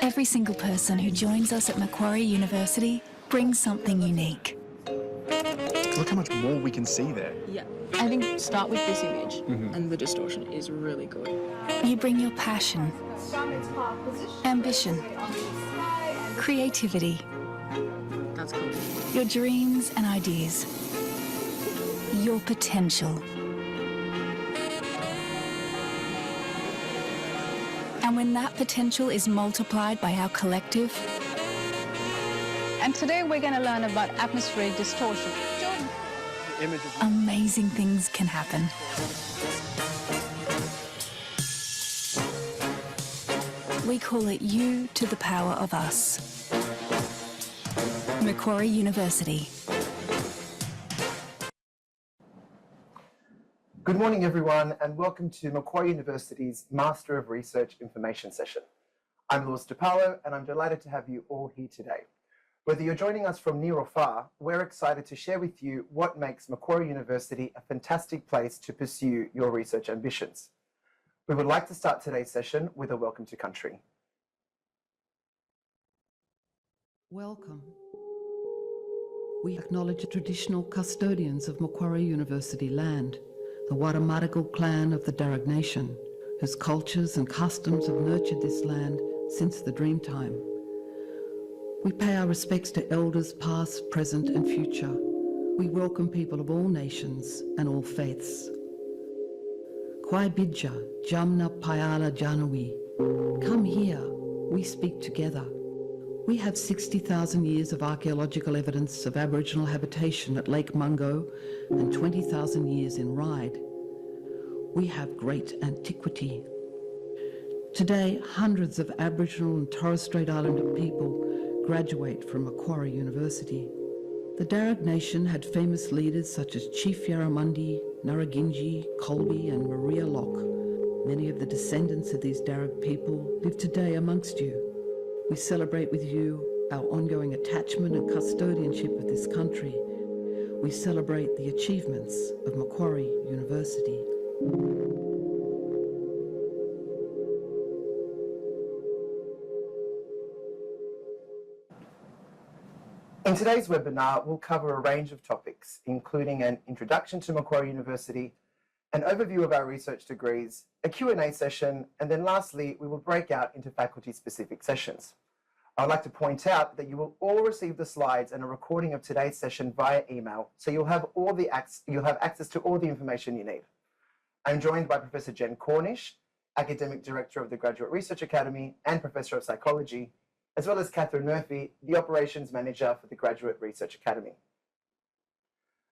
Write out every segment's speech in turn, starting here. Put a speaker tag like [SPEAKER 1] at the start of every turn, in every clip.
[SPEAKER 1] Every single person who joins us at Macquarie University brings something unique.
[SPEAKER 2] Look how much more we can see there.
[SPEAKER 3] Yeah, I think start with this image, and the distortion is really good.
[SPEAKER 1] You bring your passion, ambition, creativity,
[SPEAKER 3] That's cool.
[SPEAKER 1] your dreams and ideas, your potential. And when that potential is multiplied by our collective,
[SPEAKER 4] and today we're going to learn about atmospheric distortion.
[SPEAKER 1] amazing things can happen. We call it U to the power of us. Macquarie University.
[SPEAKER 5] Good morning, everyone, and welcome to Macquarie University's Master of Research Information session. I'm Lewis DePaulo, and I'm delighted to have you all here today. Whether you're joining us from near or far, we're excited to share with you what makes Macquarie University a fantastic place to pursue your research ambitions. We would like to start today's session with a welcome to country.
[SPEAKER 6] Welcome. We acknowledge the traditional custodians of Macquarie University land, the Wadamadigal clan of the Darug Nation, whose cultures and customs have nurtured this land since the Dreamtime. We pay our respects to elders past, present and future. We welcome people of all nations and all faiths. Kwai Bidja, Jamna Payala Janawi. Come here, we speak together. We have 60,000 years of archaeological evidence of Aboriginal habitation at Lake Mungo and 20,000 years in Ryde. We have great antiquity. Today, hundreds of Aboriginal and Torres Strait Islander people graduate from Macquarie University. The Darug Nation had famous leaders such as Chief Yarramundi, Narragindji, Colby and Maria Locke. Many of the descendants of these Darug people live today amongst you. We celebrate with you our ongoing attachment and custodianship of this country. We celebrate the achievements of Macquarie University.
[SPEAKER 5] In today's webinar, we'll cover a range of topics, including an introduction to Macquarie University, an overview of our research degrees, a Q&A session, and then lastly, we will break out into faculty-specific sessions. I'd like to point out that you will all receive the slides and a recording of today's session via email, so you'll have access to all the information you need. I'm joined by Professor Jen Cornish, Academic Director of the Graduate Research Academy and Professor of Psychology, as well as Catherine Murphy, the Operations Manager for the Graduate Research Academy.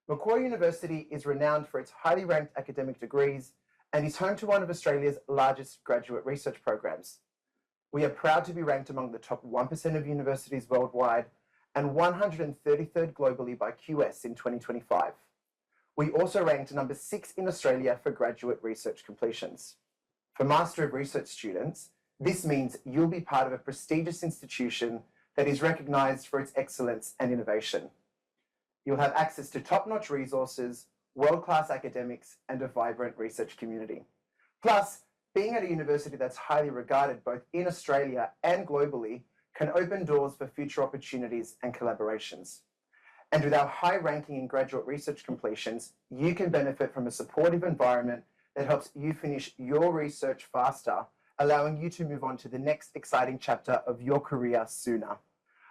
[SPEAKER 5] Macquarie University is renowned for its highly ranked academic degrees and is home to one of Australia's largest graduate research programs. We are proud to be ranked among the top 1% of universities worldwide and 133rd globally by QS in 2025. We also ranked number 6 in Australia for graduate research completions. For Master of Research students, this means you'll be part of a prestigious institution that is recognised for its excellence and innovation. You'll have access to top-notch resources, world-class academics, and a vibrant research community. Plus, being at a university that's highly regarded both in Australia and globally can open doors for future opportunities and collaborations. And with our high ranking in graduate research completions, you can benefit from a supportive environment that helps you finish your research faster, allowing you to move on to the next exciting chapter of your career sooner.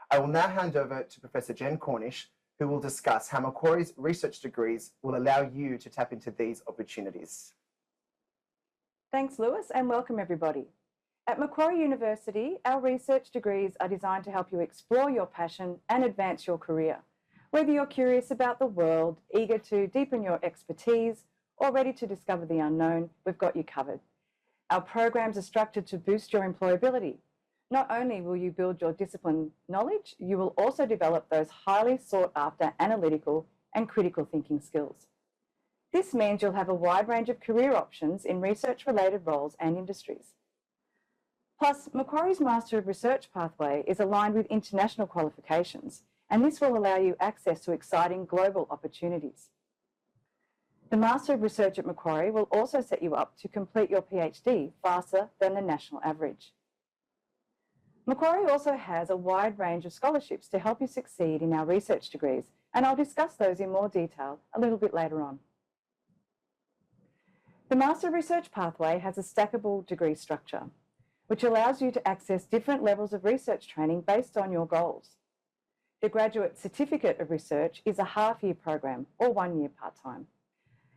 [SPEAKER 5] I will now hand over to Professor Jen Cornish, who will discuss how Macquarie's research degrees will allow you to tap into these opportunities.
[SPEAKER 7] Thanks, Lewis, and welcome everybody. At Macquarie University, our research degrees are designed to help you explore your passion and advance your career. Whether you're curious about the world, eager to deepen your expertise, or ready to discover the unknown, we've got you covered. Our programs are structured to boost your employability. Not only will you build your discipline knowledge, you will also develop those highly sought after analytical and critical thinking skills. This means you'll have a wide range of career options in research-related roles and industries. Plus, Macquarie's Master of Research pathway is aligned with international qualifications, and this will allow you access to exciting global opportunities. The Master of Research at Macquarie will also set you up to complete your PhD faster than the national average. Macquarie also has a wide range of scholarships to help you succeed in our research degrees, and I'll discuss those in more detail a little bit later on. The Master of Research pathway has a stackable degree structure, which allows you to access different levels of research training based on your goals. The Graduate Certificate of Research is a half-year program or 1 year part-time.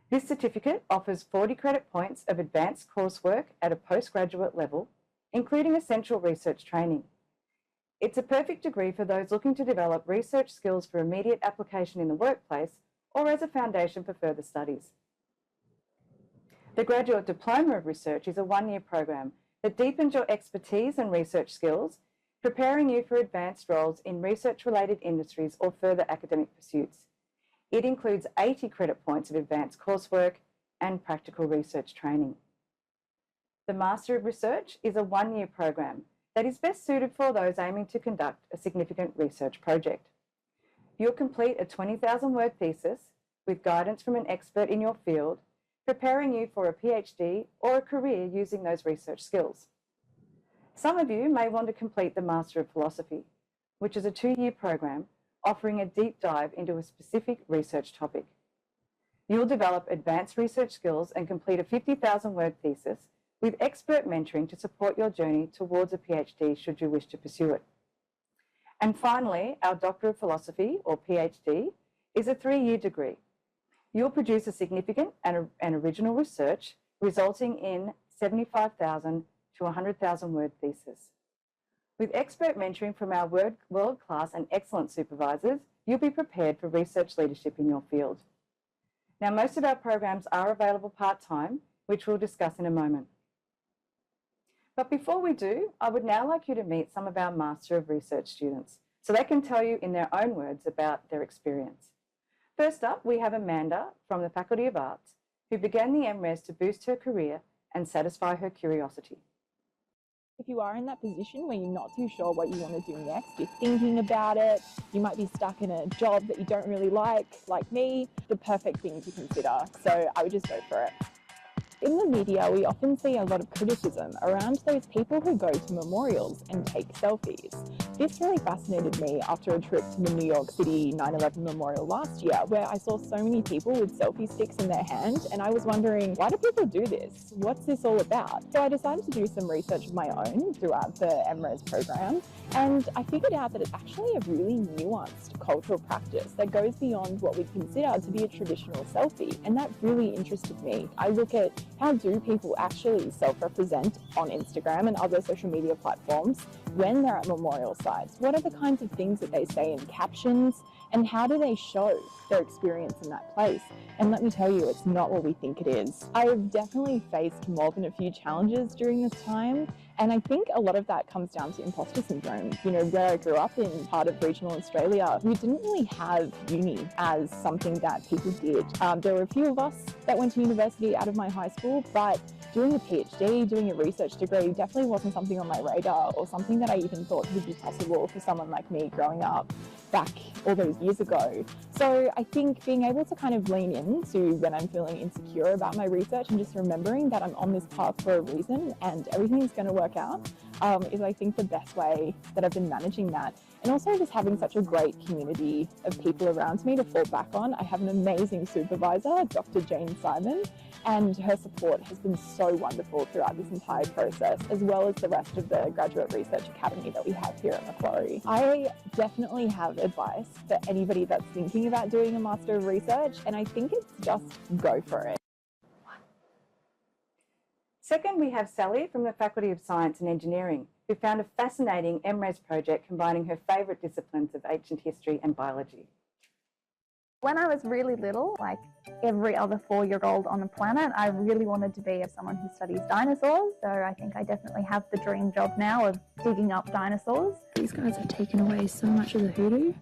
[SPEAKER 7] This certificate offers 40 credit points of advanced coursework at a postgraduate level, including essential research training. It's a perfect degree for those looking to develop research skills for immediate application in the workplace or as a foundation for further studies. The Graduate Diploma of Research is a 1 year program that deepens your expertise and research skills, preparing you for advanced roles in research-related industries or further academic pursuits. It includes 80 credit points of advanced coursework and practical research training. The Master of Research is a 1 year program that is best suited for those aiming to conduct a significant research project. You'll complete a 20,000-word thesis with guidance from an expert in your field, preparing you for a PhD or a career using those research skills. Some of you may want to complete the Master of Philosophy, which is a 2 year program offering a deep dive into a specific research topic. You'll develop advanced research skills and complete a 50,000-word thesis with expert mentoring to support your journey towards a PhD should you wish to pursue it. And finally, our Doctor of Philosophy, or PhD, is a 3 year degree. You'll produce a significant and original research resulting in 75,000 to 100,000-word thesis. With expert mentoring from our world-class and excellent supervisors, you'll be prepared for research leadership in your field. Now, most of our programs are available part-time, which we'll discuss in a moment. But before we do, I would now like you to meet some of our Master of Research students so they can tell you in their own words about their experience. First up, we have Amanda from the Faculty of Arts, who began the MRes to boost her career and satisfy her curiosity.
[SPEAKER 8] If you are in that position where you're not too sure what you want to do next, you're thinking about it, you might be stuck in a job that you don't really like me, the perfect thing to consider. So I would just go for it. In the media, we often see a lot of criticism around those people who go to memorials and take selfies. This really fascinated me after a trip to the New York City 9/11 memorial last year, where I saw so many people with selfie sticks in their hand, and I was wondering, why do people do this? What's this all about? So I decided to do some research of my own throughout the MRes program, and I figured out that it's actually a really nuanced cultural practice that goes beyond what we'd consider to be a traditional selfie, and that really interested me. I look at how do people actually self-represent on Instagram and other social media platforms when they're at memorial sites? What are the kinds of things that they say in captions, and how do they show their experience in that place? And let me tell you, it's not what we think it is. I've definitely faced more than a few challenges during this time, and I think a lot of that comes down to imposter syndrome. You know, where I grew up in part of regional Australia, we didn't really have uni as something that people did. There were a few of us that went to university out of my high school, but doing a PhD, doing a research degree definitely wasn't something on my radar or something that I even thought would be possible for someone like me growing up back all those years ago. So I think being able to kind of lean into when I'm feeling insecure about my research and just remembering that I'm on this path for a reason and everything's going to work out is, I think, the best way that I've been managing that. And also just having such a great community of people around me to fall back on. I have an amazing supervisor, Dr. Jane Simon, and her support has been so wonderful throughout this entire process, as well as the rest of the Graduate Research Academy that we have here at Macquarie. I definitely have advice for anybody that's thinking about doing a Master of Research, and I think it's just go for it.
[SPEAKER 7] Second, we have Sally from the Faculty of Science and Engineering, who found a fascinating MRes project combining her favourite disciplines of ancient history and biology.
[SPEAKER 9] When I was really little, like every other 4-year-old on the planet, I really wanted to be someone who studies dinosaurs. So I think I definitely have the dream job now of digging up dinosaurs.
[SPEAKER 10] These guys have taken away so much of the hoodoo,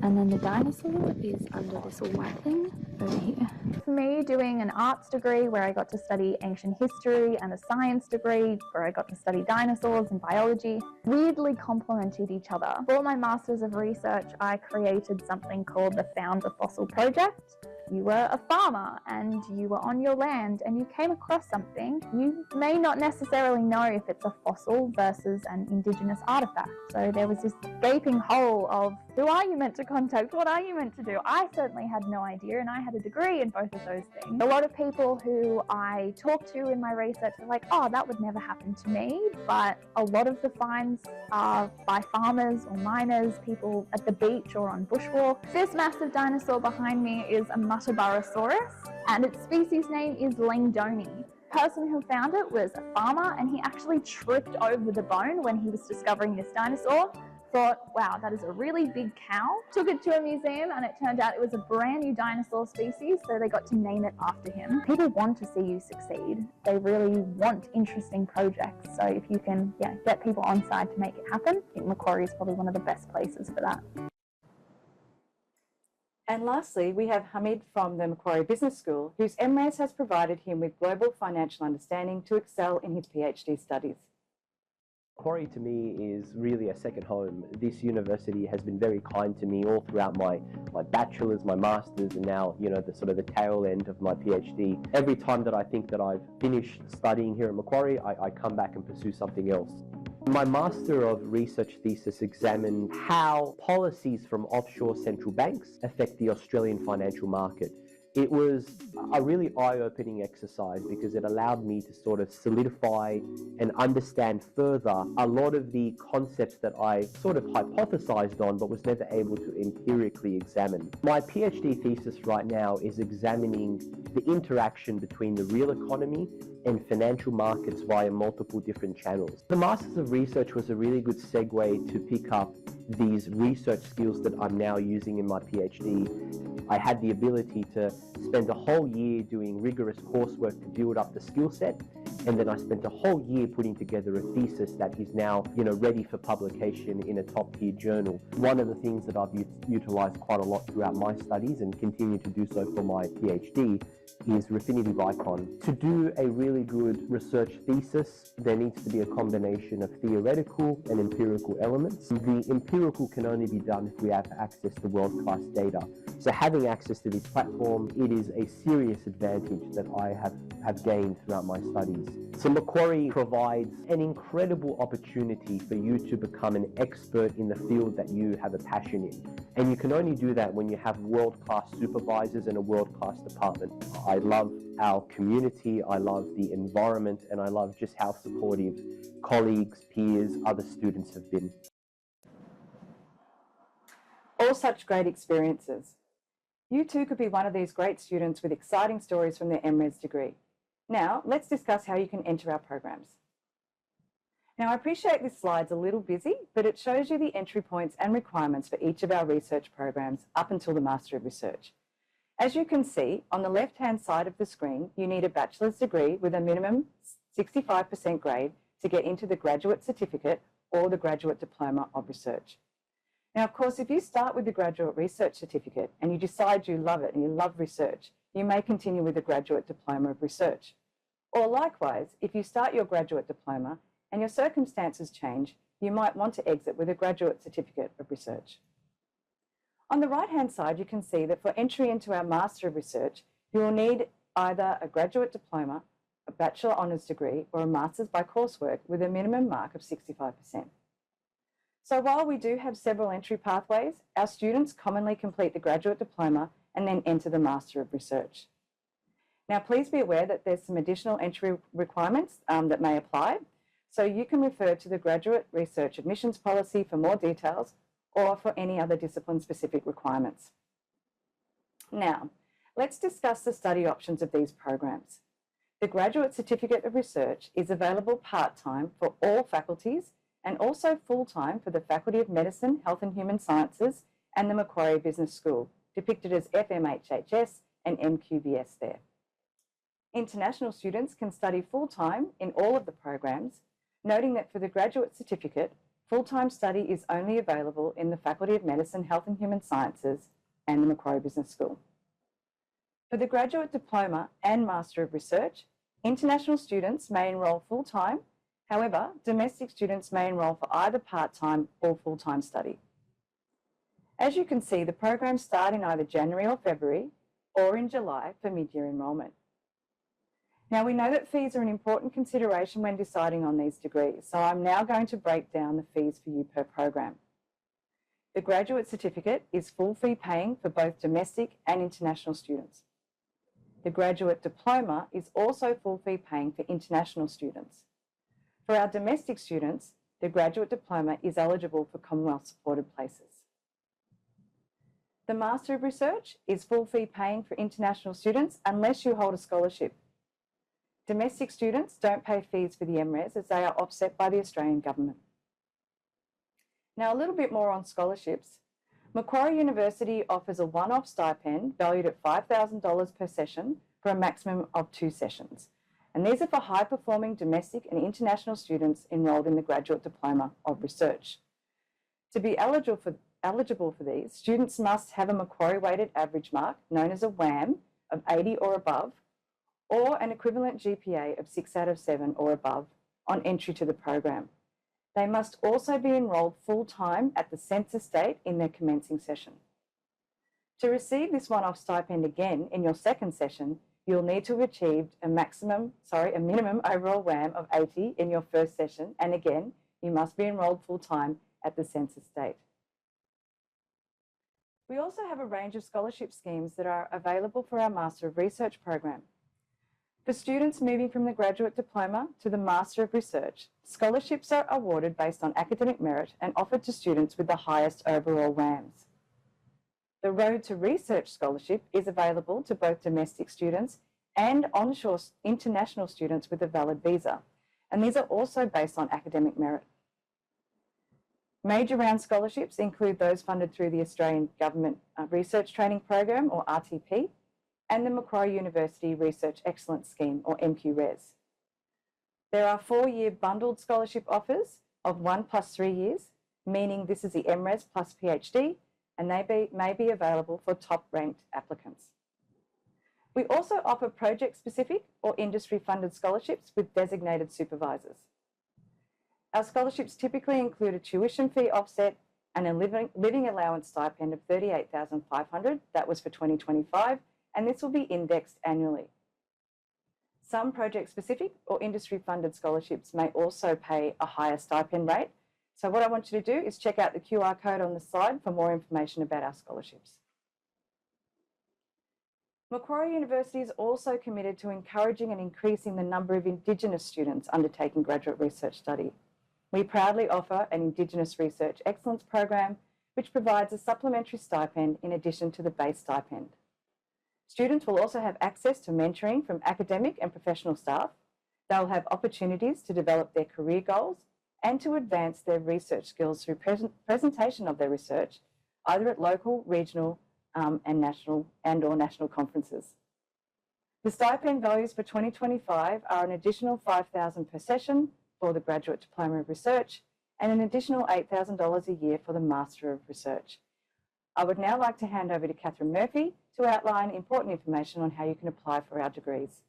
[SPEAKER 10] and then the dinosaur is under this white thing over here.
[SPEAKER 9] For me, doing an arts degree where I got to study ancient history and a science degree where I got to study dinosaurs and biology weirdly complemented each other. For my Masters of Research, I created something called the Found a Fossil Project, you were a farmer and you were on your land and you came across something, you may not necessarily know if it's a fossil versus an indigenous artifact. So there was this gaping hole of, who are you meant to contact? What are you meant to do? I certainly had no idea, and I had a degree in both of those things. A lot of people who I talked to in my research were like, oh, that would never happen to me. But a lot of the finds are by farmers or miners, people at the beach or on bushwalk. This massive dinosaur behind me is a Muttaburrasaurus, and its species name is Langdoni. The person who found it was a farmer, and he actually tripped over the bone when he was discovering this dinosaur. Thought, wow, that is a really big cow. Took it to a museum, and it turned out it was a brand new dinosaur species, so they got to name it after him. People want to see you succeed. They really want interesting projects. So if you can get people on side to make it happen, I think Macquarie is probably one of the best places for that.
[SPEAKER 7] And lastly, we have Hamid from the Macquarie Business School, whose MRes has provided him with global financial understanding to excel in his PhD studies.
[SPEAKER 11] Macquarie to me is really a second home. This university has been very kind to me all throughout my bachelor's, my master's, and now, the tail end of my PhD. Every time that I think that I've finished studying here at Macquarie, I come back and pursue something else. My Master of Research thesis examined how policies from offshore central banks affect the Australian financial market. It was a really eye-opening exercise because it allowed me to sort of solidify and understand further a lot of the concepts that I sort of hypothesized on but was never able to empirically examine. My PhD thesis right now is examining the interaction between the real economy and financial markets via multiple different channels. The Masters of Research was a really good segue to pick up these research skills that I'm now using in my PhD. I had the ability to spend a whole year doing rigorous coursework to build up the skill set, and then I spent a whole year putting together a thesis that is now, ready for publication in a top-tier journal. One of the things that I've utilized quite a lot throughout my studies and continue to do so for my PhD is Refinitiv Icon. To do a really good research thesis, there needs to be a combination of theoretical and empirical elements. The empirical can only be done if we have access to world-class data. So having access to this platform, it is a serious advantage that I have gained throughout my studies. So Macquarie provides an incredible opportunity for you to become an expert in the field that you have a passion in. And you can only do that when you have world-class supervisors and a world-class department. I love our community, I love the environment, and I love just how supportive colleagues, peers, other students have been.
[SPEAKER 7] All such great experiences. You too could be one of these great students with exciting stories from their MRes degree. Now, let's discuss how you can enter our programs. Now, I appreciate this slide's a little busy, but it shows you the entry points and requirements for each of our research programs up until the Master of Research. As you can see, on the left-hand side of the screen, you need a bachelor's degree with a minimum 65% grade to get into the Graduate Certificate or the Graduate Diploma of Research. Now, of course, if you start with the Graduate Research Certificate and you decide you love it and you love research, you may continue with the Graduate Diploma of Research. Or likewise, if you start your Graduate Diploma and your circumstances change, you might want to exit with a Graduate Certificate of Research. On the right-hand side, you can see that for entry into our Master of Research, you will need either a Graduate Diploma, a Bachelor Honours degree, or a Master's by coursework with a minimum mark of 65%. So while we do have several entry pathways, our students commonly complete the Graduate Diploma and then enter the Master of Research. Now, please be aware that there's some additional entry requirements that may apply. So you can refer to the Graduate Research Admissions Policy for more details or for any other discipline-specific requirements. Now, let's discuss the study options of these programs. The Graduate Certificate of Research is available part-time for all faculties and also full-time for the Faculty of Medicine, Health and Human Sciences and the Macquarie Business School, depicted as FMHHS and MQVS there. International students can study full-time in all of the programs, noting that for the Graduate Certificate, full-time study is only available in the Faculty of Medicine, Health and Human Sciences and the Macquarie Business School. For the Graduate Diploma and Master of Research, international students may enrol full-time. However, domestic students may enrol for either part-time or full-time study. As you can see, the programs start in either January or February, or in July for mid-year enrolment. Now, we know that fees are an important consideration when deciding on these degrees, so I'm now going to break down the fees for you per program. The graduate certificate is full fee paying for both domestic and international students. The graduate diploma is also full fee paying for international students. For our domestic students, the graduate diploma is eligible for Commonwealth supported places. The Master of Research is full fee paying for international students unless you hold a scholarship. Domestic students don't pay fees for the MRes as they are offset by the Australian Government. Now, a little bit more on scholarships. Macquarie University offers a one-off stipend valued at $5,000 per session for a maximum of 2 sessions. And these are for high-performing domestic and international students enrolled in the Graduate Diploma of Research. To be eligible for these, students must have a Macquarie weighted average mark, known as a WAM, of 80 or above, or an equivalent GPA of 6 out of 7 or above on entry to the program. They must also be enrolled full-time at the census date in their commencing session. To receive this one-off stipend again in your second session, you'll need to have achieved a minimum overall WAM of 80 in your first session, and again, you must be enrolled full-time at the census date. We also have a range of scholarship schemes that are available for our Master of Research program. For students moving from the Graduate Diploma to the Master of Research, scholarships are awarded based on academic merit and offered to students with the highest overall WAMs. The Road to Research Scholarship is available to both domestic students and onshore international students with a valid visa, and these are also based on academic merit. Major round scholarships include those funded through the Australian Government Research Training Program, or RTP, and the Macquarie University Research Excellence Scheme, or MRes. There are 4-year bundled scholarship offers of 1 + 3 years, meaning this is the MRes plus PhD, and they may be available for top-ranked applicants. We also offer project-specific or industry-funded scholarships with designated supervisors. Our scholarships typically include a tuition fee offset and a living allowance stipend of $38,500, that was for 2025, and this will be indexed annually. Some project-specific or industry-funded scholarships may also pay a higher stipend rate. So what I want you to do is check out the QR code on the slide for more information about our scholarships. Macquarie University is also committed to encouraging and increasing the number of Indigenous students undertaking graduate research study. We proudly offer an Indigenous Research Excellence program, which provides a supplementary stipend in addition to the base stipend. Students will also have access to mentoring from academic and professional staff. They'll have opportunities to develop their career goals and to advance their research skills through presentation of their research, either at local, regional, and national conferences. The stipend values for 2025 are an additional $5,000 per session for the Graduate Diploma of Research and an additional $8,000 a year for the Master of Research. I would now like to hand over to Catherine Murphy to outline important information on how you can apply for our degrees.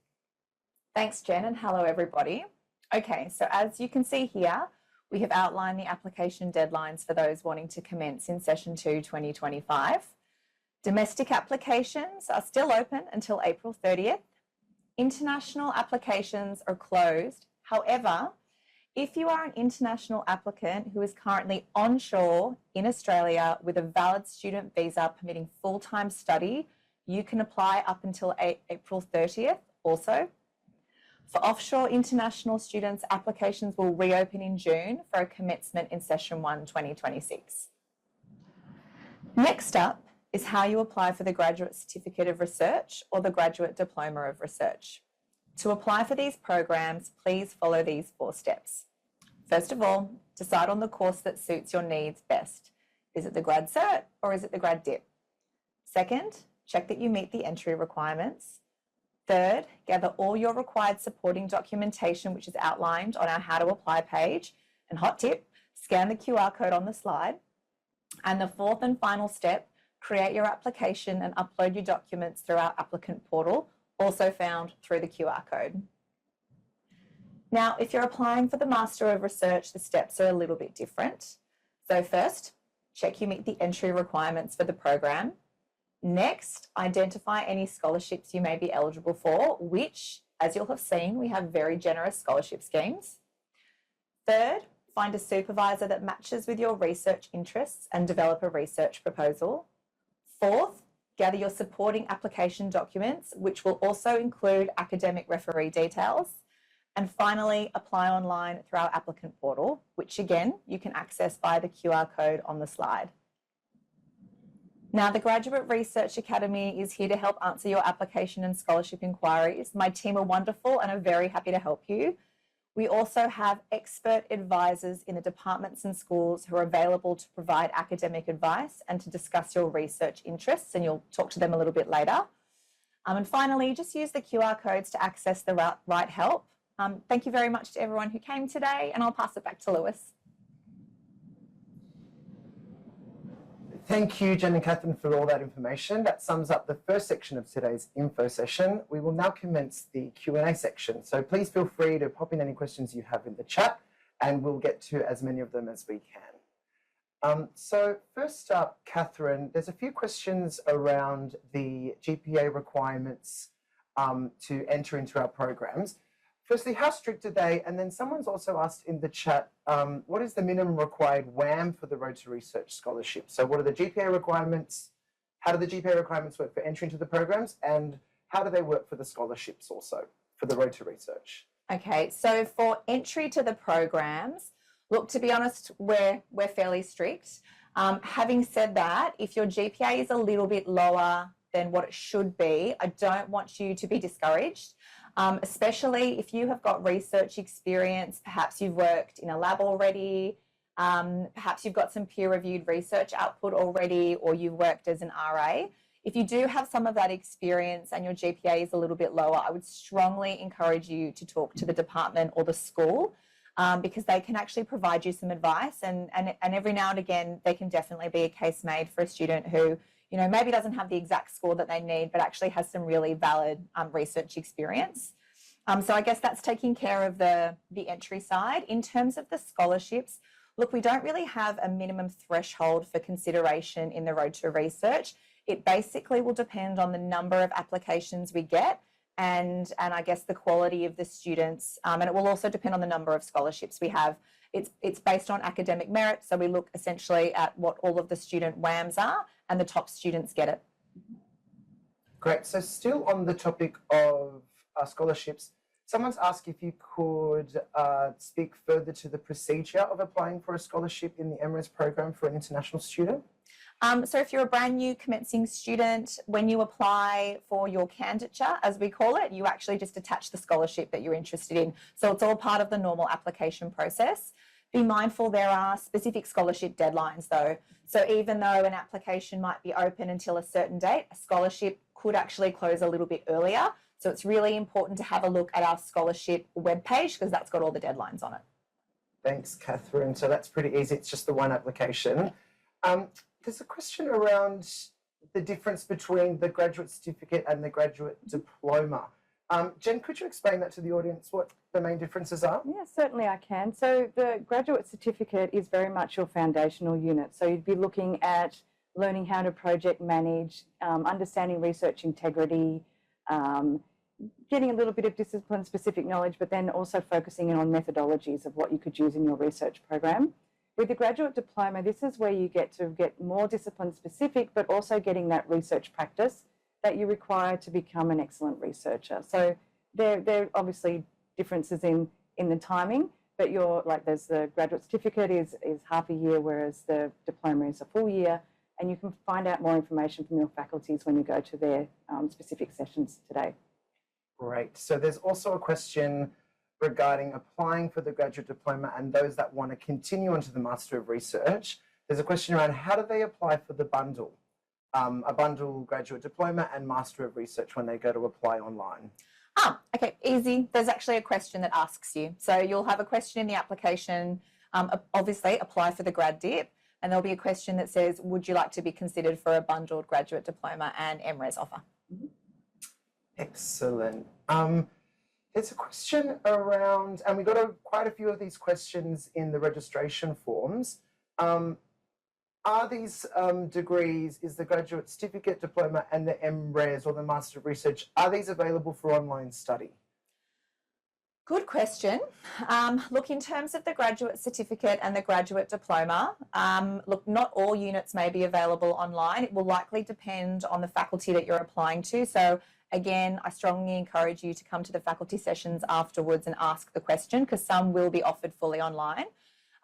[SPEAKER 12] Thanks, Jen, and hello, everybody. Okay, so as you can see here, we have outlined the application deadlines for those wanting to commence in Session 2, 2025. Domestic applications are still open until April 30th. International applications are closed. However, if you are an international applicant who is currently onshore in Australia with a valid student visa permitting full-time study, you can apply up until April 30th also. For offshore international students, applications will reopen in June for a commencement in Session 1, 2026. Next up is how you apply for the Graduate Certificate of Research or the Graduate Diploma of Research. To apply for these programs, please follow these 4 steps. First of all, decide on the course that suits your needs best. Is it the Grad Cert or is it the Grad Dip? Second, check that you meet the entry requirements. Third, gather all your required supporting documentation, which is outlined on our How to Apply page. And hot tip, scan the QR code on the slide. And the fourth and final step, create your application and upload your documents through our applicant portal, also found through the QR code. Now, if you're applying for the Master of Research, the steps are a little bit different. So first, check you meet the entry requirements for the program. Next, identify any scholarships you may be eligible for, which, as you'll have seen, we have very generous scholarship schemes. Third, find a supervisor that matches with your research interests and develop a research proposal. Fourth, gather your supporting application documents, which will also include academic referee details. And finally, apply online through our applicant portal, which again, you can access via the QR code on the slide. Now, the Graduate Research Academy is here to help answer your application and scholarship inquiries. My team are wonderful and are very happy to help you. We also have expert advisors in the departments and schools who are available to provide academic advice and to discuss your research interests, and you'll talk to them a little bit later. And finally, just use the QR codes to access the right help. Thank you very much to everyone who came today, and I'll pass it back to Lewis.
[SPEAKER 5] Thank you, Jen and Catherine, for all that information. That sums up the first section of today's info session. We will now commence the Q&A section. So please feel free to pop in any questions you have in the chat, and we'll get to as many of them as we can. So first up, Catherine, there's a few questions around the GPA requirements to enter into our programs. Firstly, how strict are they? And then someone's also asked in the chat, what is the minimum required WAM for the Road to Research scholarship? So what are the GPA requirements? How do the GPA requirements work for entry into the programs? And how do they work for the scholarships also for the Road to Research?
[SPEAKER 12] Okay, so for entry to the programs, look, to be honest, we're fairly strict. Having said that, if your GPA is a little bit lower than what it should be, I don't want you to be discouraged. Especially if you have got research experience, perhaps you've worked in a lab already, perhaps you've got some peer-reviewed research output already, or you've worked as an RA. If you do have some of that experience and your GPA is a little bit lower, I would strongly encourage you to talk to the department or the school because they can actually provide you some advice, and every now and again they can definitely be a case made for a student who maybe doesn't have the exact score that they need, but actually has some really valid research experience. So I guess that's taking care of the entry side. In terms of the scholarships, look, we don't really have a minimum threshold for consideration in the Road to Research. It basically will depend on the number of applications we get and I guess the quality of the students, and it will also depend on the number of scholarships we have. It's based on academic merit, so we look essentially at what all of the student WAMs are, and the top students get it.
[SPEAKER 5] Great. So still on the topic of scholarships, someone's asked if you could speak further to the procedure of applying for a scholarship in the MRes program for an international student.
[SPEAKER 12] So if you're a brand new commencing student, when you apply for your candidature, as we call it, you actually just attach the scholarship that you're interested in. So it's all part of the normal application process. Be mindful there are specific scholarship deadlines though. So even though an application might be open until a certain date, a scholarship could actually close a little bit earlier. So it's really important to have a look at our scholarship webpage because that's got all the deadlines on it.
[SPEAKER 5] Thanks, Catherine. So that's pretty easy. It's just the one application. There's a question around the difference between the graduate certificate and the graduate diploma. Jen, could you explain that to the audience, what the main differences are?
[SPEAKER 7] Yeah, certainly I can. So the graduate certificate is very much your foundational unit. So you'd be looking at learning how to project manage, understanding research integrity, getting a little bit of discipline-specific knowledge, but then also focusing in on methodologies of what you could use in your research program. With the graduate diploma, this is where you get to get more discipline-specific, but also getting that research practice that you require to become an excellent researcher. So there are obviously differences in the timing, but there's the graduate certificate is half a year, whereas the diploma is a full year, and you can find out more information from your faculties when you go to their specific sessions today.
[SPEAKER 5] Great. So there's also a question regarding applying for the graduate diploma and those that want to continue onto the Master of Research. There's a question around how do they apply for the bundle, a bundle graduate diploma and Master of Research when they go to apply online?
[SPEAKER 12] Okay, easy. There's actually a question that asks you. So you'll have a question in the application, obviously apply for the grad dip, and there'll be a question that says, would you like to be considered for a bundled graduate diploma and MRes offer?
[SPEAKER 5] Excellent. There's a question around, and we got quite a few of these questions in the registration forms. Are these degrees, is the graduate certificate, diploma and the MRes or the Master of Research, are these available for online study?
[SPEAKER 12] Good question. Look, in terms of the graduate certificate and the graduate diploma, look, not all units may be available online. It will likely depend on the faculty that you're applying to. So again, I strongly encourage you to come to the faculty sessions afterwards and ask the question, because some will be offered fully online.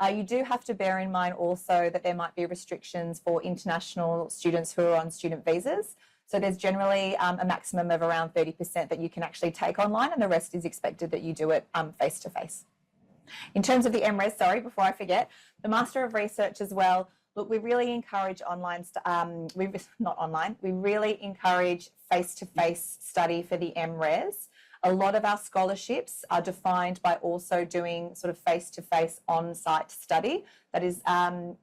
[SPEAKER 12] You do have to bear in mind also that there might be restrictions for international students who are on student visas. So there's generally a maximum of around 30% that you can actually take online, and the rest is expected that you do it face-to-face. In terms of the MRes, sorry, before I forget, the Master of Research as well, look, we really encourage we really encourage face-to-face study for the MRes. A lot of our scholarships are defined by also doing sort of face-to-face on-site study. That is, and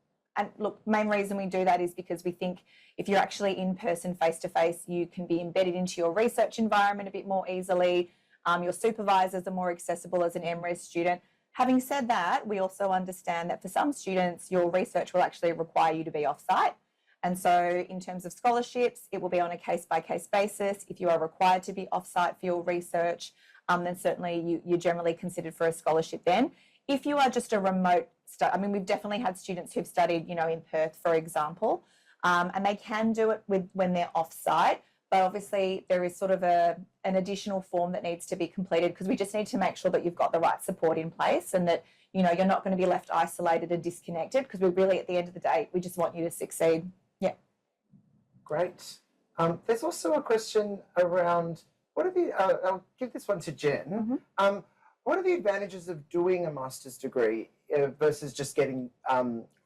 [SPEAKER 12] look, main reason we do that is because we think if you're actually in person face-to-face, you can be embedded into your research environment a bit more easily. Your supervisors are more accessible as an MRes student. Having said that, we also understand that for some students, your research will actually require you to be off-site. And so in terms of scholarships, it will be on a case-by-case basis. If you are required to be off-site for your research, then certainly you're generally considered for a scholarship then. If you are just a remote, I mean, we've definitely had students who've studied, you know, in Perth, for example, and they can do it when they're off-site, but obviously there is sort of an additional form that needs to be completed, because we just need to make sure that you've got the right support in place and that, you know, you're not going to be left isolated and disconnected, because we really, at the end of the day, we just want you to succeed. Yeah.
[SPEAKER 5] Great. There's also a question around, what are the, I'll give this one to Jen. What are the advantages of doing a master's degree versus just getting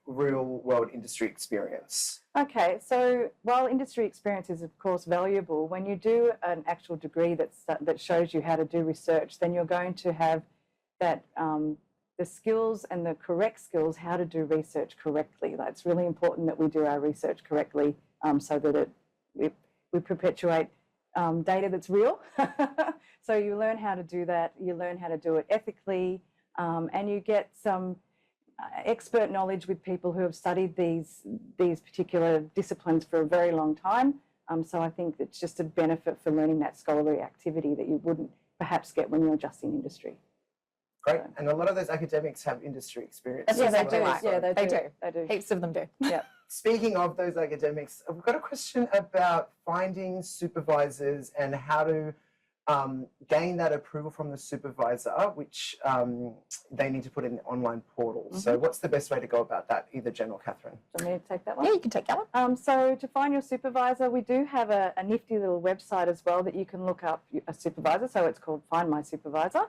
[SPEAKER 5] real world industry experience?
[SPEAKER 7] Okay, so while industry experience is of course valuable, when you do an actual degree that shows you how to do research, then you're going to have that the skills and the correct skills how to do research correctly. It's really important that we do our research correctly so that we perpetuate data that's real. So you learn how to do that, you learn how to do it ethically, and you get some expert knowledge with people who have studied these particular disciplines for a very long time. So I think it's just a benefit for learning that scholarly activity that you wouldn't perhaps get when you're just in industry.
[SPEAKER 5] Great, and a lot of those academics have industry experience.
[SPEAKER 12] Yeah, they do.
[SPEAKER 7] Yeah, they do.
[SPEAKER 12] They do. Heaps of them do.
[SPEAKER 7] Yeah.
[SPEAKER 5] Speaking of those academics, I've got a question about finding supervisors and how to gain that approval from the supervisor, which they need to put in the online portal. So what's the best way to go about that, either Jen or Catherine?
[SPEAKER 7] Do you want me to take that one?
[SPEAKER 12] Yeah, you can take that one.
[SPEAKER 7] So to find your supervisor, we do have a nifty little website as well that you can look up a supervisor. So it's called Find My Supervisor.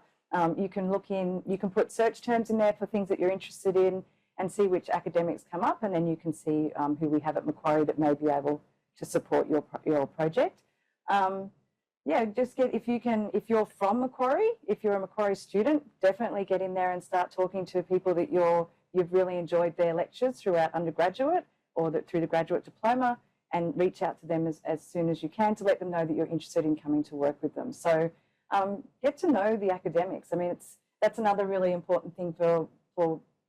[SPEAKER 7] You can look in, you can put search terms in there for things that you're interested in and see which academics come up, and then you can see who we have at Macquarie that may be able to support your project. Yeah, just if you're from Macquarie, if you're a Macquarie student, definitely get in there and start talking to people that you've really enjoyed their lectures throughout undergraduate or through the graduate diploma, and reach out to them as soon as you can to let them know that you're interested in coming to work with them. So get to know the academics. I mean, that's another really important thing for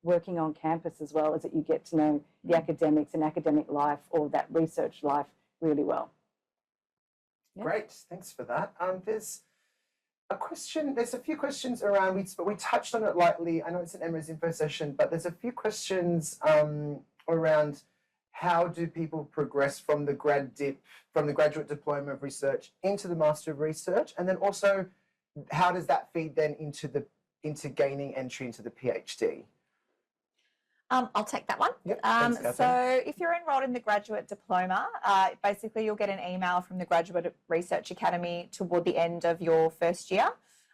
[SPEAKER 7] working on campus as well, is that you get to know the academics and academic life or that research life really well. Yep.
[SPEAKER 5] Great, thanks for that. There's a few questions around, we touched on it lightly. I know it's an MRes info session, but there's a few questions around how do people progress from the Graduate Diploma of Research into the Master of Research, and then also how does that feed then into gaining entry into the PhD?
[SPEAKER 12] I'll take that one.
[SPEAKER 5] Yep, thanks,
[SPEAKER 12] so if you're enrolled in the Graduate Diploma, basically you'll get an email from the Graduate Research Academy toward the end of your first year,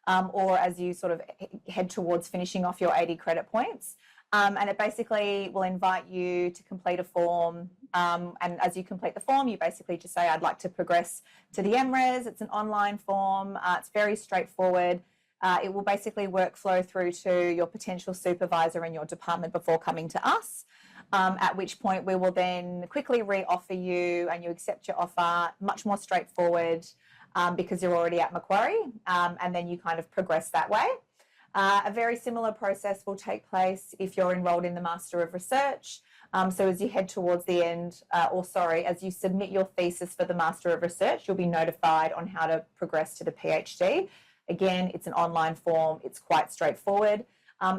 [SPEAKER 12] or as you sort of head towards finishing off your 80 credit points. And it basically will invite you to complete a form. And as you complete the form, you basically just say, I'd like to progress to the MRes. It's an online form. It's very straightforward. It will basically workflow through to your potential supervisor in your department before coming to us, at which point we will then quickly re-offer you and you accept your offer, much more straightforward because you're already at Macquarie, and then you kind of progress that way. A very similar process will take place if you're enrolled in the Master of Research. So as you head towards the end, as you submit your thesis for the Master of Research, you'll be notified on how to progress to the PhD. Again, it's an online form. It's quite straightforward.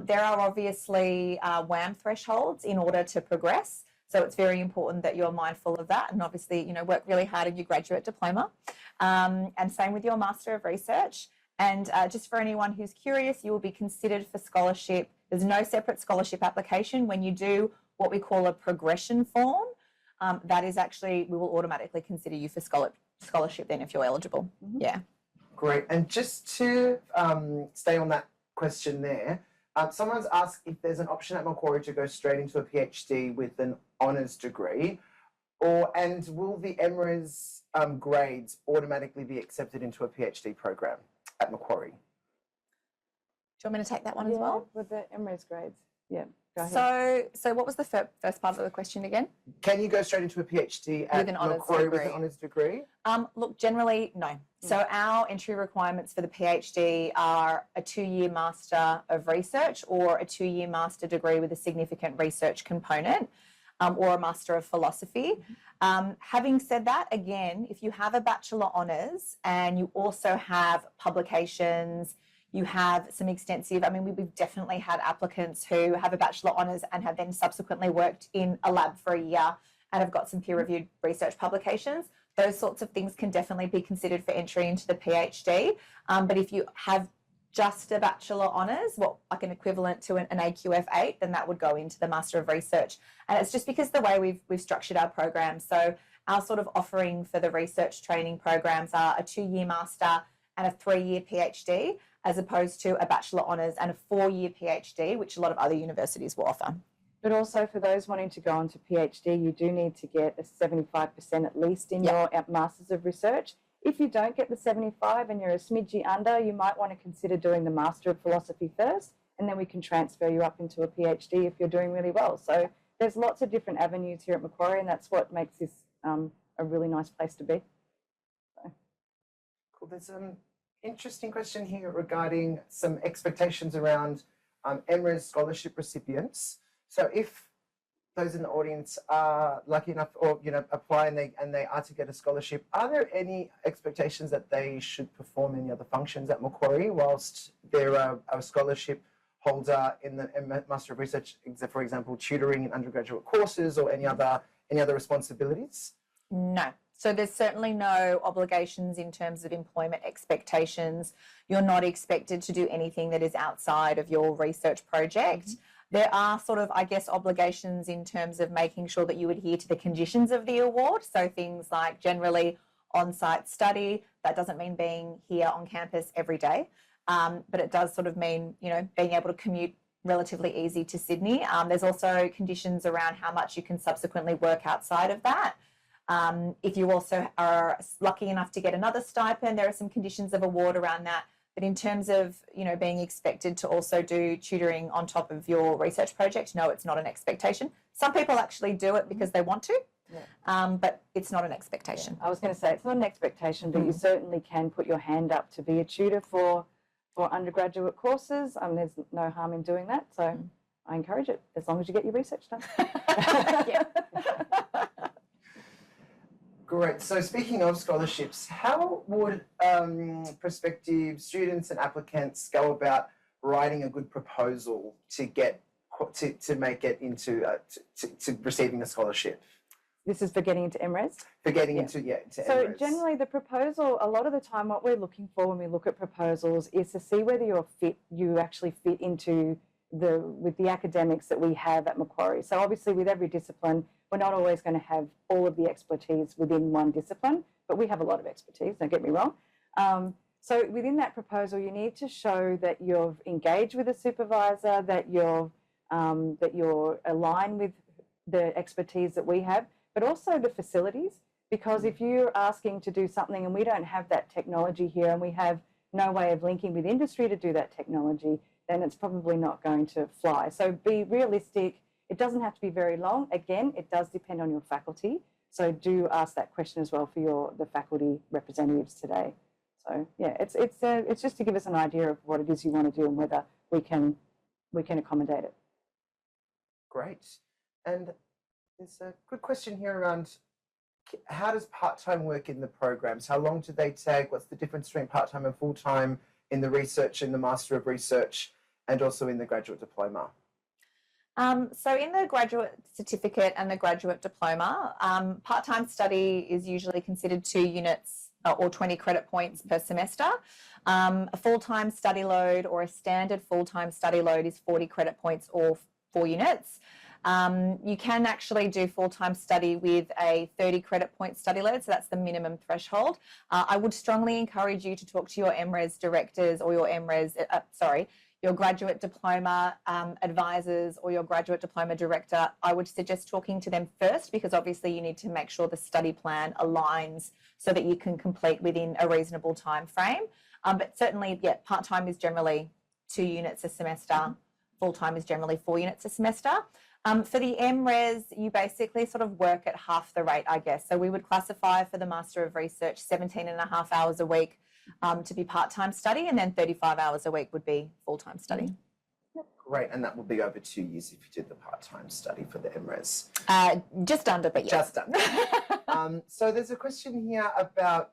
[SPEAKER 12] There are obviously WAM thresholds in order to progress. So it's very important that you're mindful of that and obviously, work really hard in your graduate diploma. And same with your Master of Research. And just for anyone who's curious, you will be considered for scholarship. There's no separate scholarship application. When you do what we call a progression form, that is actually, we will automatically consider you for scholarship then if you're eligible. Yeah.
[SPEAKER 5] Great. And just to stay on that question there, someone's asked if there's an option at Macquarie to go straight into a PhD with an honours degree, and will the MRes grades automatically be accepted into a PhD program at Macquarie?
[SPEAKER 12] Do you want me to take that one as well?
[SPEAKER 7] With the MRes grades. Yeah, go ahead.
[SPEAKER 12] So what was the first part of the question again?
[SPEAKER 5] Can you go straight into a PhD at Macquarie with an honours degree?
[SPEAKER 12] Look, generally, no. So our entry requirements for the PhD are a 2-year Master of Research or a 2-year master degree with a significant research component, or a Master of Philosophy. Having said that, again, if you have a Bachelor Honours and you also have publications, you have some extensive, we've definitely had applicants who have a Bachelor Honours and have then subsequently worked in a lab for a year and have got some peer-reviewed research publications. Those sorts of things can definitely be considered for entry into the PhD. But if you have just a Bachelor Honours, like an equivalent to an AQF 8, then that would go into the Master of Research. And it's just because the way we've structured our program. So our sort of offering for the research training programs are a 2-year Master and a 3-year PhD, as opposed to a Bachelor Honours and a 4-year PhD, which a lot of other universities will offer.
[SPEAKER 7] But also for those wanting to go on to PhD, you do need to get a 75% at least in your Masters of Research. If you don't get the 75 and you're a smidgy under, you might want to consider doing the Master of Philosophy first, and then we can transfer you up into a PhD if you're doing really well. So there's lots of different avenues here at Macquarie, and that's what makes this a really nice place to be. So.
[SPEAKER 5] Cool. There's an interesting question here regarding some expectations around MRes scholarship recipients. So if those in the audience are lucky enough or apply and they are to get a scholarship, are there any expectations that they should perform any other functions at Macquarie whilst they're a scholarship holder in the Master of Research, for example, tutoring in undergraduate courses or any other responsibilities?
[SPEAKER 12] No. So there's certainly no obligations in terms of employment expectations. You're not expected to do anything that is outside of your research project. There are sort of, obligations in terms of making sure that you adhere to the conditions of the award. So things like generally on-site study. That doesn't mean being here on campus every day, but it does sort of mean, being able to commute relatively easy to Sydney. There's also conditions around how much you can subsequently work outside of that. If you also are lucky enough to get another stipend, there are some conditions of award around that. But in terms of, being expected to also do tutoring on top of your research project, no, it's not an expectation. Some people actually do it because they want to, but it's not an expectation.
[SPEAKER 7] I was going to say it's not an expectation, but you certainly can put your hand up to be a tutor for undergraduate courses. There's no harm in doing that. So I encourage it as long as you get your research done.
[SPEAKER 5] Great. So speaking of scholarships, how would prospective students and applicants go about writing a good proposal to get to make it into to receiving a scholarship?
[SPEAKER 7] This is for getting into MRes?
[SPEAKER 5] For getting into
[SPEAKER 7] So
[SPEAKER 5] MRes.
[SPEAKER 7] generally the proposal, a lot of the time what we're looking for when we look at proposals is to see whether you actually fit into with the academics that we have at Macquarie. So obviously with every discipline, we're not always going to have all of the expertise within one discipline, but we have a lot of expertise, don't get me wrong. So within that proposal, you need to show that you've engaged with a supervisor, that you're aligned with the expertise that we have, but also the facilities, because if you're asking to do something and we don't have that technology here and we have no way of linking with industry to do that technology, then it's probably not going to fly. So be realistic. It doesn't have to be very long. Again, it does depend on your faculty. So do ask that question as well for the faculty representatives today. So yeah, it's just to give us an idea of what it is you want to do and whether we can accommodate it.
[SPEAKER 5] Great. And there's a good question here around how does part-time work in the programs? How long do they take? What's the difference between part-time and full-time in the research, in the Master of Research, and also in the Graduate Diploma?
[SPEAKER 12] So in the graduate certificate and the graduate diploma, part-time study is usually considered 2 units or 20 credit points per semester. A full-time study load or a standard full-time study load is 40 credit points or 4 units. You can actually do full-time study with a 30 credit point study load, so that's the minimum threshold. I would strongly encourage you to talk to your MRes directors or your your graduate diploma advisors or your graduate diploma director. I would suggest talking to them first, because obviously you need to make sure the study plan aligns so that you can complete within a reasonable time frame. But certainly, yeah, part-time is generally 2 units a semester. Full-time is generally 4 units a semester. For the MRes, you basically sort of work at half the rate, I guess. So we would classify for the Master of Research 17.5 hours a week to be part-time study, and then 35 hours a week would be full-time study.
[SPEAKER 5] Great, and that will be over 2 years if you did the part-time study for the MRes.
[SPEAKER 12] Just under, but yes.
[SPEAKER 5] Just under. So there's a question here about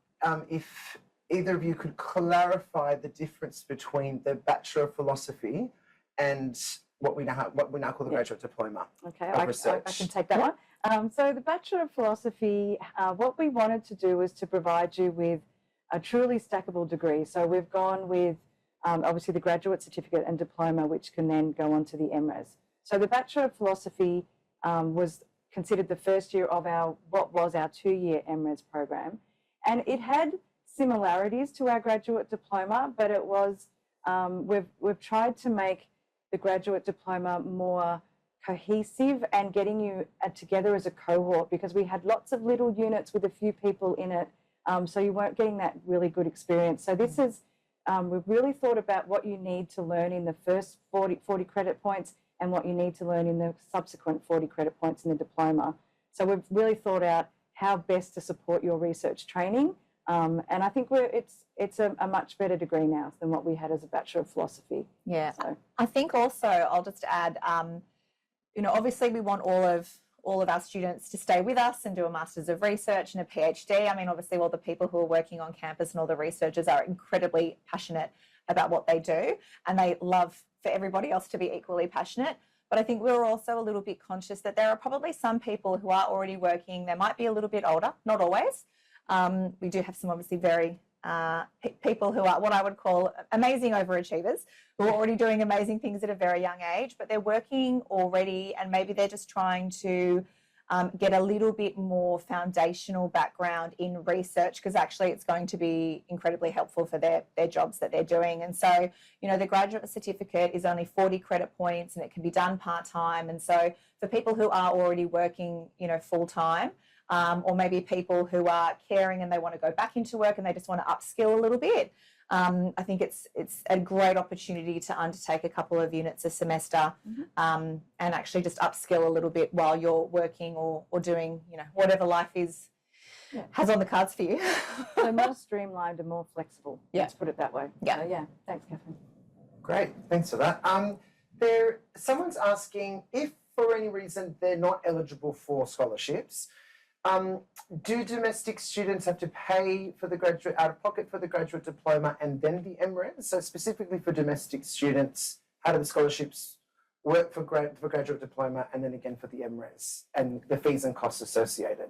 [SPEAKER 5] if either of you could clarify the difference between the Bachelor of Philosophy and what we now call the Graduate Diploma of Research.
[SPEAKER 7] I can take that one. So the Bachelor of Philosophy, what we wanted to do was to provide you with a truly stackable degree. So we've gone with obviously the Graduate Certificate and Diploma, which can then go on to the MRes. So the Bachelor of Philosophy was considered the first year of what was our 2-year MRes program. And it had similarities to our Graduate Diploma, but it was, we've tried to make the Graduate Diploma more cohesive and getting you together as a cohort, because we had lots of little units with a few people in it, so you weren't getting that really good experience. So this is, we've really thought about what you need to learn in the first 40 credit points and what you need to learn in the subsequent 40 credit points in the diploma. So we've really thought out how best to support your research training, and I think it's a much better degree now than what we had as a Bachelor of Philosophy.
[SPEAKER 12] Yeah,
[SPEAKER 7] so.
[SPEAKER 12] I think also I'll just add, obviously we want all of our students to stay with us and do a Masters of Research and a PhD. I mean, obviously all the people who are working on campus and all the researchers are incredibly passionate about what they do, and they love for everybody else to be equally passionate. But I think we're also a little bit conscious that there are probably some people who are already working. They might be a little bit older, not always. We do have some obviously very people who are what I would call amazing overachievers, who are already doing amazing things at a very young age, but they're working already, and maybe they're just trying to get a little bit more foundational background in research, because actually it's going to be incredibly helpful for their jobs that they're doing. And so, the graduate certificate is only 40 credit points and it can be done part-time. And so for people who are already working, full-time, or maybe people who are caring and they want to go back into work and they just want to upskill a little bit, I think it's a great opportunity to undertake a couple of units a semester, and actually just upskill a little bit while you're working or doing, whatever life has on the cards for you.
[SPEAKER 7] So more streamlined and more flexible, let's put it that way.
[SPEAKER 12] Yeah.
[SPEAKER 7] So, yeah, thanks, Catherine.
[SPEAKER 5] Great, thanks for that. Someone's asking if for any reason they're not eligible for scholarships, do domestic students have to pay for the graduate out of pocket for the Graduate Diploma and then the MRes? So specifically for domestic students, how do the scholarships work for Graduate Diploma and then again for the MRes and the fees and costs associated?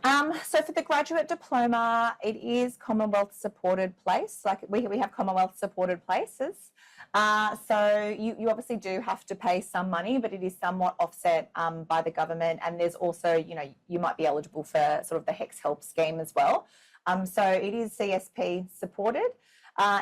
[SPEAKER 12] So for the Graduate Diploma, it is Commonwealth supported place. Like we have Commonwealth supported places. So you obviously do have to pay some money, but it is somewhat offset by the government. And there's also, you might be eligible for sort of the HEX Help scheme as well. So it is CSP supported.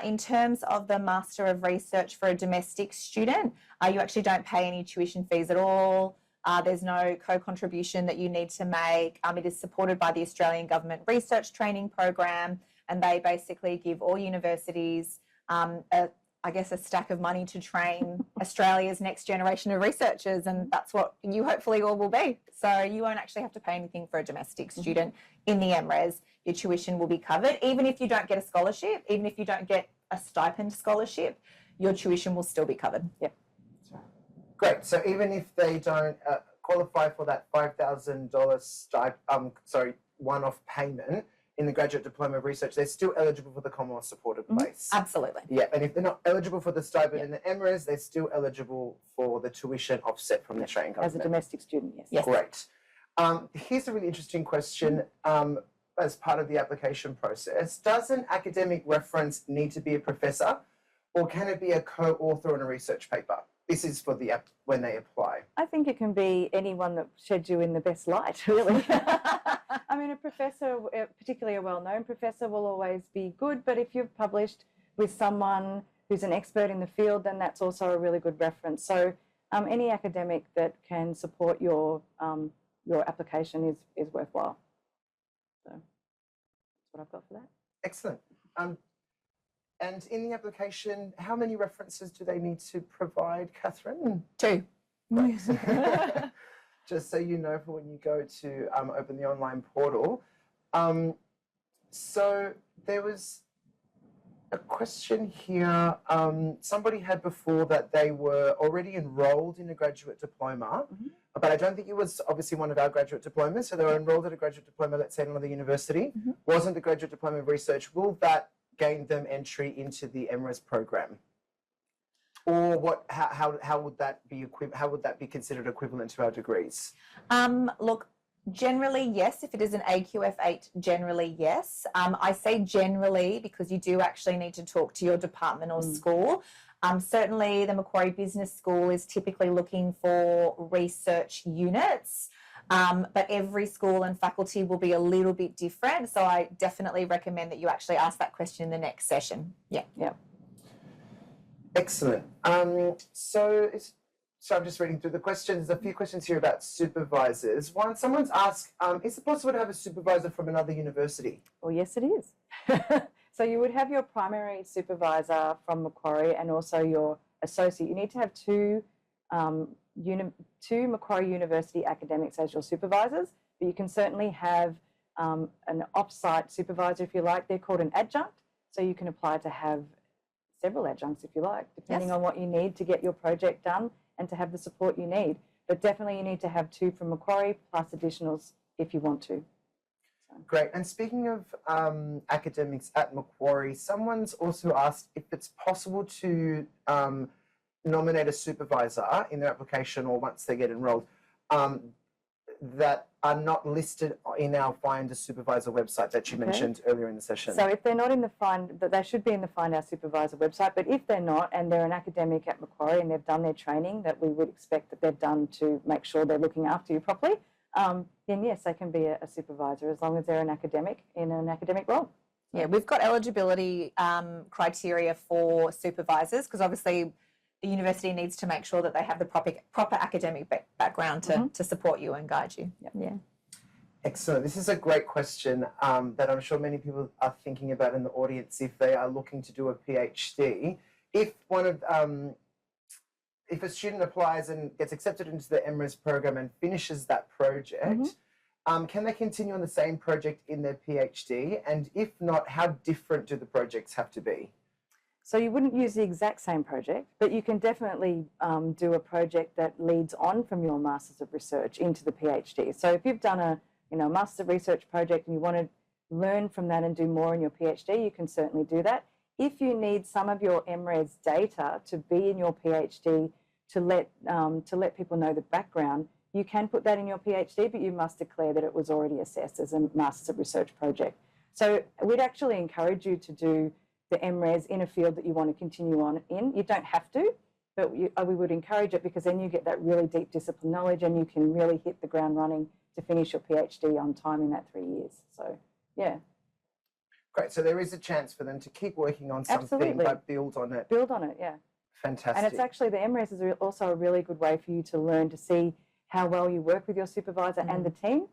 [SPEAKER 12] In terms of the Master of Research for a domestic student, you actually don't pay any tuition fees at all. There's no co-contribution that you need to make. It is supported by the Australian Government Research Training Program, and they basically give all universities a stack of money to train Australia's next generation of researchers, and that's what you hopefully all will be. So you won't actually have to pay anything for a domestic student in the MRes. Your tuition will be covered, even if you don't get a scholarship, even if you don't get a stipend scholarship. your tuition will still be covered.
[SPEAKER 7] Yep.
[SPEAKER 5] Great. So even if they don't qualify for that $5,000 one-off payment in the Graduate Diploma of Research, they're still eligible for the Commonwealth supported place.
[SPEAKER 12] Absolutely.
[SPEAKER 5] Yeah, and if they're not eligible for the stipend in the MRes, they're still eligible for the tuition offset from the Australian government.
[SPEAKER 7] As a domestic student, yes.
[SPEAKER 12] Yes.
[SPEAKER 5] Great. Here's a really interesting question as part of the application process. Does an academic reference need to be a professor, or can it be a co-author on a research paper? This is for the when they apply.
[SPEAKER 7] I think it can be anyone that sheds you in the best light, really. I mean, a professor, particularly a well-known professor, will always be good, but if you've published with someone who's an expert in the field, then that's also a really good reference. So any academic that can support your application is worthwhile. So that's what I've got for that.
[SPEAKER 5] Excellent. And in the application, how many references do they need to provide, Catherine?
[SPEAKER 12] 2.
[SPEAKER 5] Right. Just so you know for when you go to open the online portal. So there was a question here. Somebody had before that they were already enrolled in a graduate diploma, but I don't think it was obviously one of our graduate diplomas. So they were enrolled at a graduate diploma, let's say at another university, wasn't the Graduate Diploma of Research. Will that gain them entry into the MRes program? Or what? How would that be how would that be considered equivalent to our degrees?
[SPEAKER 12] Look, generally, yes. If it is an AQF8, generally, yes. I say generally because you do actually need to talk to your department or school. Certainly, the Macquarie Business School is typically looking for research units, but every school and faculty will be a little bit different. So I definitely recommend that you actually ask that question in the next session. Yeah.
[SPEAKER 5] Excellent. So I'm just reading through the questions. There's a few questions here about supervisors. Someone's asked, is it possible to have a supervisor from another university?
[SPEAKER 7] Well, yes, it is. So you would have your primary supervisor from Macquarie and also your associate. You need to have two Macquarie University academics as your supervisors, but you can certainly have an off-site supervisor if you like. They're called an adjunct, so you can apply to have several adjuncts if you like, depending on what you need to get your project done and to have the support you need. But definitely you need to have 2 from Macquarie plus additionals if you want to.
[SPEAKER 5] Great. And speaking of academics at Macquarie, someone's also asked if it's possible to nominate a supervisor in their application or once they get enrolled that are not listed in our Find a Supervisor website that you mentioned earlier in the session.
[SPEAKER 7] So if they're not in the they should be in the Find Our Supervisor website, but if they're not and they're an academic at Macquarie and they've done their training that we would expect that they've done to make sure they're looking after you properly, then yes, they can be a supervisor as long as they're an academic in an academic role.
[SPEAKER 12] Yeah, we've got eligibility criteria for supervisors because obviously the university needs to make sure that they have the proper academic background to support you and guide you. Yeah.
[SPEAKER 5] Excellent. This is a great question that I'm sure many people are thinking about in the audience if they are looking to do a PhD. If if a student applies and gets accepted into the MRes program and finishes that project, can they continue on the same project in their PhD? And if not, how different do the projects have to be?
[SPEAKER 7] So you wouldn't use the exact same project, but you can definitely do a project that leads on from your Masters of Research into the PhD. So if you've done a Masters of Research project and you want to learn from that and do more in your PhD, you can certainly do that. If you need some of your MRes data to be in your PhD to let people know the background, you can put that in your PhD, but you must declare that it was already assessed as a Masters of Research project. So we'd actually encourage you to do the MRes in a field that you want to continue on in. You don't have to, but we would encourage it because then you get that really deep discipline knowledge and you can really hit the ground running to finish your PhD on time in that 3 years. So, yeah.
[SPEAKER 5] Great. So there is a chance for them to keep working on something, but build on it.
[SPEAKER 7] Build on it, yeah.
[SPEAKER 5] Fantastic.
[SPEAKER 7] And it's actually, the MRes is also a really good way for you to learn to see how well you work with your supervisor and the team,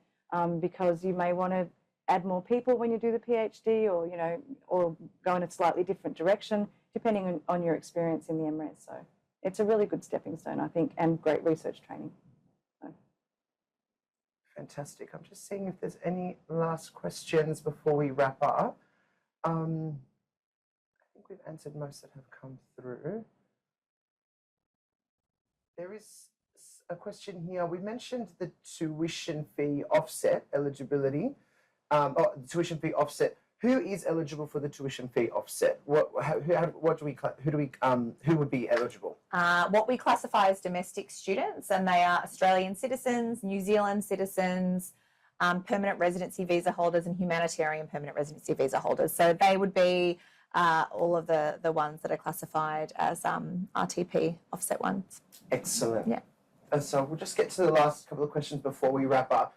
[SPEAKER 7] because you may want to add more people when you do the PhD or go in a slightly different direction, depending on your experience in the MRes. So it's a really good stepping stone, I think, and great research training. So.
[SPEAKER 5] Fantastic. I'm just seeing if there's any last questions before we wrap up. I think we've answered most that have come through. There is a question here. We mentioned the tuition fee offset eligibility. Tuition fee offset. Who is eligible for the tuition fee offset? Who would be eligible?
[SPEAKER 12] What we classify as domestic students, and they are Australian citizens, New Zealand citizens, permanent residency visa holders, and humanitarian permanent residency visa holders. So they would be all of the ones that are classified as RTP offset ones.
[SPEAKER 5] Excellent.
[SPEAKER 12] Yeah.
[SPEAKER 5] So we'll just get to the last couple of questions before we wrap up.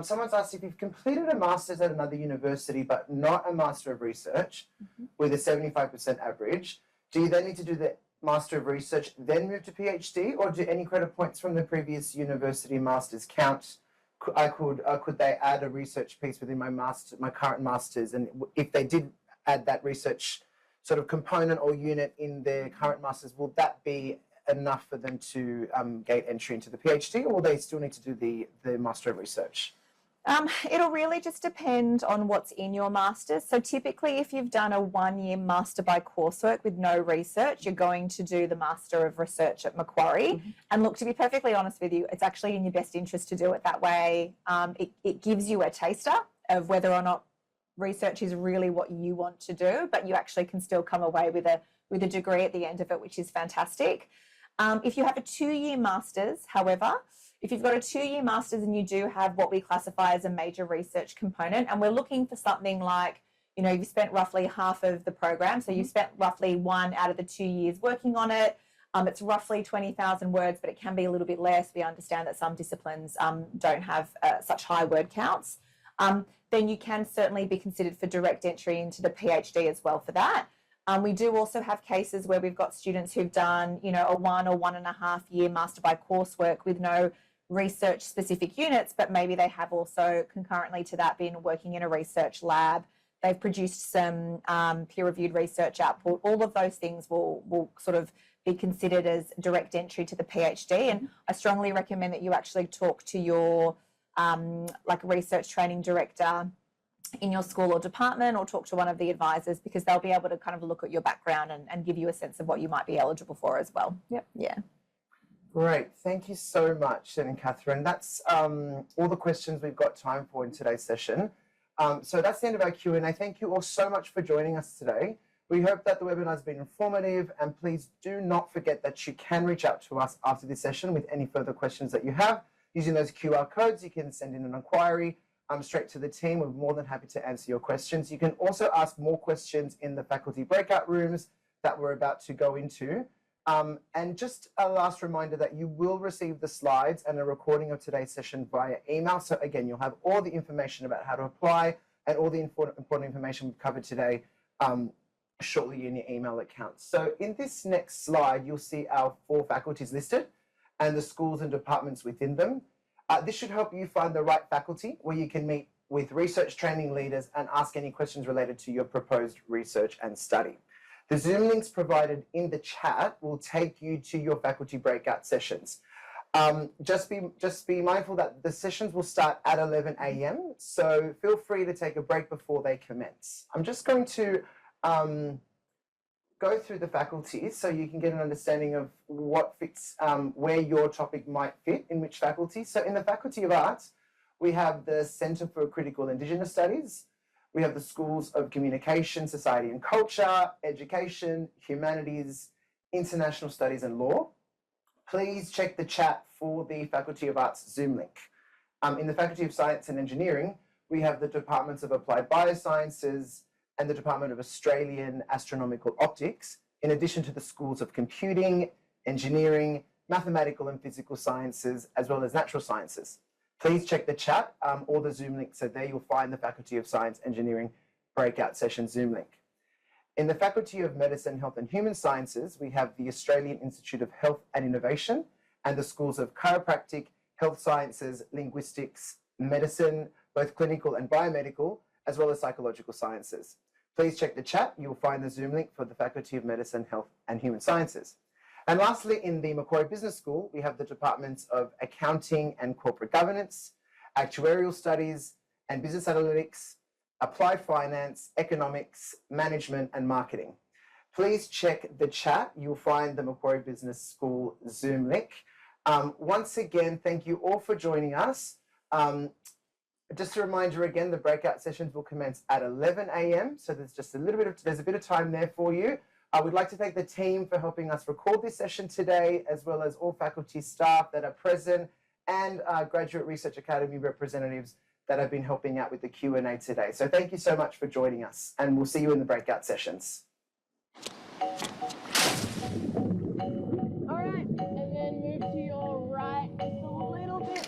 [SPEAKER 5] Someone's asked if you've completed a master's at another university but not a Master of Research with a 75% average, do you then need to do the Master of Research then move to PhD, or do any credit points from the previous university masters count? Could they add a research piece within my current master's, and if they did add that research sort of component or unit in their current master's, will that be enough for them to gain entry into the PhD, or will they still need to do the Master of Research?
[SPEAKER 12] It'll really just depend on what's in your master's. So typically, if you've done a 1-year master by coursework with no research, you're going to do the Master of Research at Macquarie. And look, to be perfectly honest with you, it's actually in your best interest to do it that way. It gives you a taster of whether or not research is really what you want to do, but you actually can still come away with a degree at the end of it, which is fantastic. If you have a 2-year master's, however, if you've got a 2-year master's and you do have what we classify as a major research component, and we're looking for something like, you've spent roughly half of the program, so you've spent roughly 1 out of the 2 years working on it. It's roughly 20,000 words, but it can be a little bit less. We understand that some disciplines don't have such high word counts. Then you can certainly be considered for direct entry into the PhD as well for that. We do also have cases where we've got students who've done, a 1 or 1.5 year master by coursework with no research specific units, but maybe they have also concurrently to that been working in a research lab. They've produced some peer-reviewed research output. All of those things will sort of be considered as direct entry to the PhD. And I strongly recommend that you actually talk to your research training director in your school or department, or talk to one of the advisors, because they'll be able to kind of look at your background and give you a sense of what you might be eligible for as well.
[SPEAKER 7] Yep.
[SPEAKER 12] Yeah.
[SPEAKER 5] Great. Thank you so much, Jen and Catherine. That's all the questions we've got time for in today's session. So that's the end of our Q&A. Thank you all so much for joining us today. We hope that the webinar has been informative, and please do not forget that you can reach out to us after this session with any further questions that you have. Using those QR codes, you can send in an inquiry straight to the team. We're more than happy to answer your questions. You can also ask more questions in the faculty breakout rooms that we're about to go into. And just a last reminder that you will receive the slides and a recording of today's session via email. So again, you'll have all the information about how to apply and all the important information we've covered today shortly in your email account. So in this next slide, you'll see our 4 faculties listed and the schools and departments within them. This should help you find the right faculty where you can meet with research training leaders and ask any questions related to your proposed research and study. The Zoom links provided in the chat will take you to your faculty breakout sessions. Just be mindful that the sessions will start at 11 a.m. So feel free to take a break before they commence. I'm just going to go through the faculties so you can get an understanding of what fits, where your topic might fit in which faculty. So in the Faculty of Arts, we have the Centre for Critical Indigenous Studies. We have the Schools of Communication, Society and Culture, Education, Humanities, International Studies and Law. Please check the chat for the Faculty of Arts Zoom link. In the Faculty of Science and Engineering, we have the Departments of Applied Biosciences and the Department of Australian Astronomical Optics, in addition to the Schools of Computing, Engineering, Mathematical and Physical Sciences, as well as Natural Sciences. Please check the chat or the Zoom link. So there you'll find the Faculty of Science Engineering breakout session Zoom link. In the Faculty of Medicine, Health and Human Sciences, we have the Australian Institute of Health and Innovation and the Schools of Chiropractic, Health Sciences, Linguistics, Medicine, both clinical and biomedical, as well as Psychological Sciences. Please check the chat. You'll find the Zoom link for the Faculty of Medicine, Health and Human Sciences. And lastly, in the Macquarie Business School, we have the Departments of Accounting and Corporate Governance, Actuarial Studies and Business Analytics, Applied Finance, Economics, Management and Marketing. please check the chat. You'll find the Macquarie Business School Zoom link. Once again, thank you all for joining us. Just a reminder again, the breakout sessions will commence at 11 a.m. So there's a bit of time there for you. We'd like to thank the team for helping us record this session today, as well as all faculty staff that are present and Graduate Research Academy representatives that have been helping out with the Q&A today. So thank you so much for joining us, and we'll see you in the breakout sessions.
[SPEAKER 8] All right, and then move to your right just a little bit.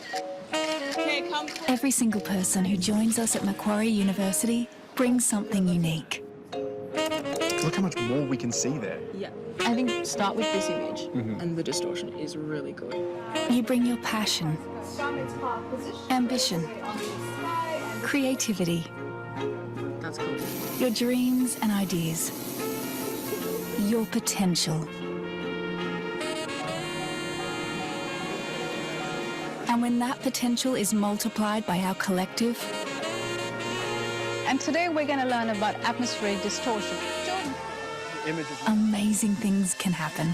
[SPEAKER 8] Okay, come.
[SPEAKER 1] Every single person who joins us at Macquarie University brings something unique.
[SPEAKER 2] Look how much more we can see there.
[SPEAKER 3] Yeah, I think start with this image, and the distortion is really good.
[SPEAKER 1] You bring your passion, ambition, creativity,
[SPEAKER 3] That's cool.
[SPEAKER 1] your dreams and ideas, your potential. And when that potential is multiplied by our collective,
[SPEAKER 4] And today we're going to learn about atmospheric distortion.
[SPEAKER 1] amazing things can happen.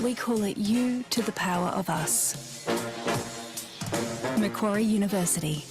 [SPEAKER 1] We call it U to the power of us. Macquarie University.